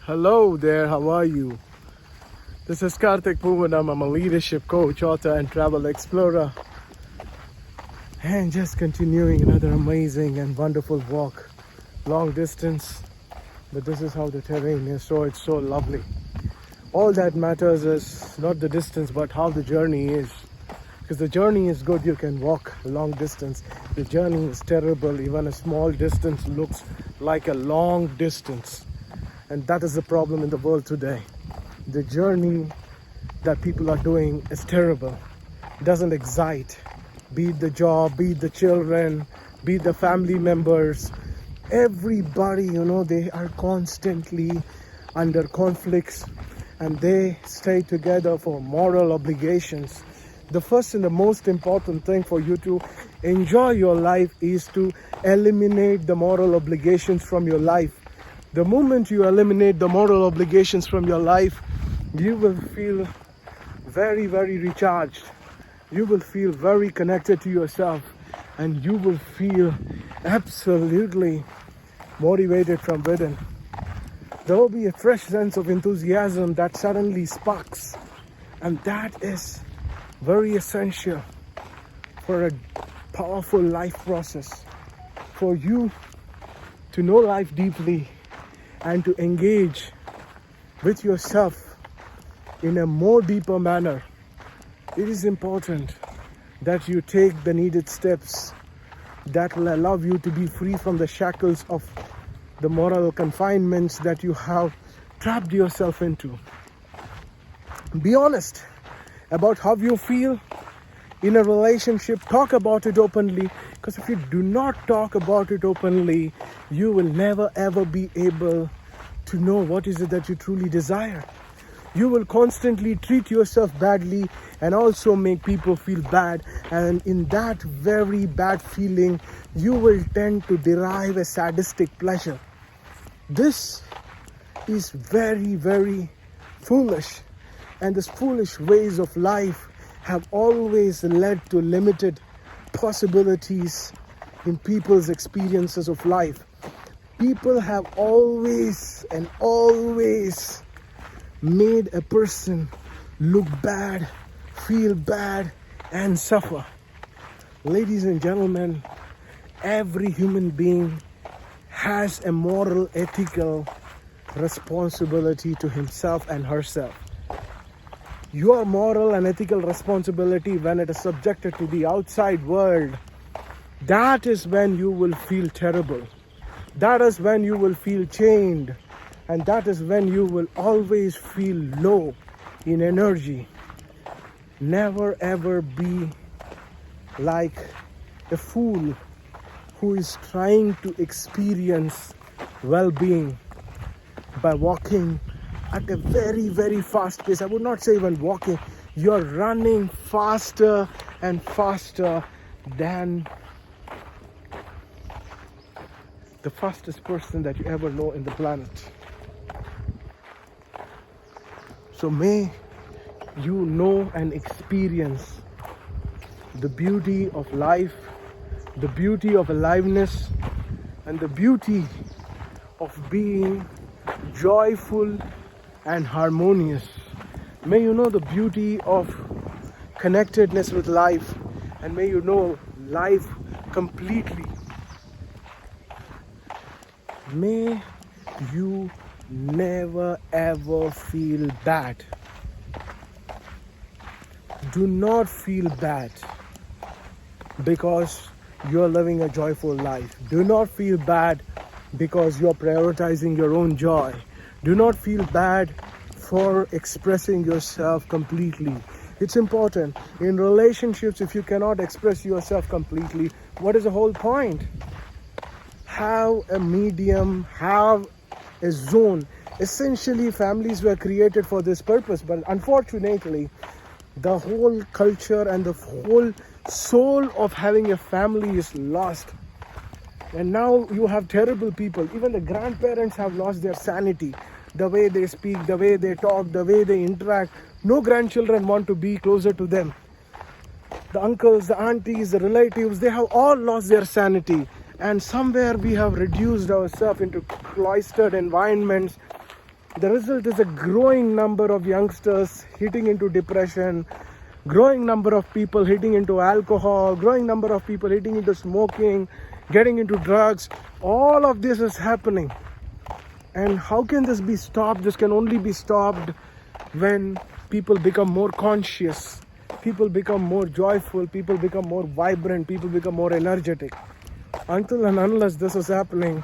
Hello there, how are you? This is Karthik Poovanam. I'm a leadership coach, author, and travel explorer. And just continuing another amazing and wonderful walk. Long distance, but this is how the terrain is, so it's so lovely. All that matters is not the distance, but how the journey is. Because the journey is good, you can walk a long distance. The journey is terrible, even a small distance looks like a long distance. And that is the problem in the world today. The journey that people are doing is terrible. It doesn't excite. Be it the job, be it the children, be it the family members. Everybody, they are constantly under conflicts and they stay together for moral obligations. The first and the most important thing for you to enjoy your life is to eliminate the moral obligations from your life. The moment you eliminate the moral obligations from your life, you will feel very, very recharged. You will feel very connected to yourself, and you will feel absolutely motivated from within. There will be a fresh sense of enthusiasm that suddenly sparks, and that is very essential for a powerful life process. For you to know life deeply and to engage with yourself in a more deeper manner, it is important that you take the needed steps that will allow you to be free from the shackles of the moral confinements that you have trapped yourself into. Be honest about how you feel in a relationship. Talk about it openly, because if you do not talk about it openly, you will never ever be able to know what is it that you truly desire. You will constantly treat yourself badly and also make people feel bad, and in that very bad feeling you will tend to derive a sadistic pleasure. This is very, very foolish, and these foolish ways of life have always led to limited possibilities in people's experiences of life. People have always made a person look bad, feel bad, and suffer. Ladies and gentlemen, every human being has a moral, ethical responsibility to himself and herself. Your moral and ethical responsibility, when it is subjected to the outside world, that is when you will feel terrible. That is when you will feel chained. And that is when you will always feel low in energy. Never ever be like a fool who is trying to experience well-being by walking at a very, very fast pace. I would not say even walking. You're running faster and faster than the fastest person that you ever know in the planet. So may you know and experience the beauty of life, the beauty of aliveness, and the beauty of being joyful and harmonious. May you know the beauty of connectedness with life, and may you know life completely. May you never ever feel bad. Do not feel bad because you're living a joyful life. Do not feel bad because you're prioritizing your own joy. Do not feel bad for expressing yourself completely. It's important. In relationships, if you cannot express yourself completely, what is the whole point? Have a medium, have a zone. Essentially, families were created for this purpose, but unfortunately, the whole culture and the whole soul of having a family is lost. And now you have terrible people. Even the grandparents have lost their sanity. The way they speak, the way they talk, the way they interact. No grandchildren want to be closer to them. The uncles, the aunties, the relatives, they have all lost their sanity. And somewhere we have reduced ourselves into cloistered environments The result is a growing number of youngsters hitting into depression, growing number of people hitting into alcohol, growing number of people hitting into smoking, getting into drugs. All of this is happening. And how can this be stopped? This can only be stopped when people become more conscious, people become more joyful, people become more vibrant, people become more energetic. Until and unless this is happening,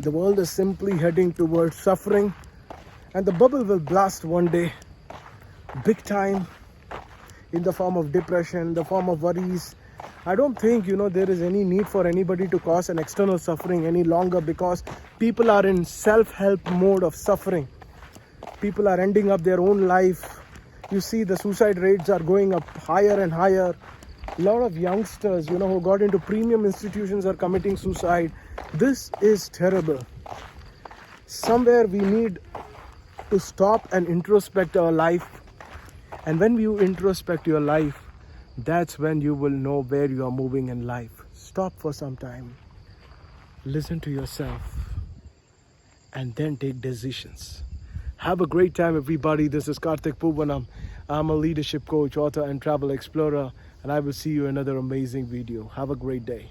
the world is simply heading towards suffering, and the bubble will blast one day, big time, in the form of depression, the form of worries. I don't think, there is any need for anybody to cause an external suffering any longer, because people are in self-help mode of suffering. People are ending up their own life. You see the suicide rates are going up higher and higher. A lot of youngsters, who got into premium institutions are committing suicide. This is terrible. Somewhere we need to stop and introspect our life. And when you introspect your life, that's when you will know where you are moving in life. Stop for some time. Listen to yourself. And then take decisions. Have a great time, everybody. This is Karthik Poovanam. I'm a leadership coach, author, and travel explorer. And I will see you in another amazing video. Have a great day.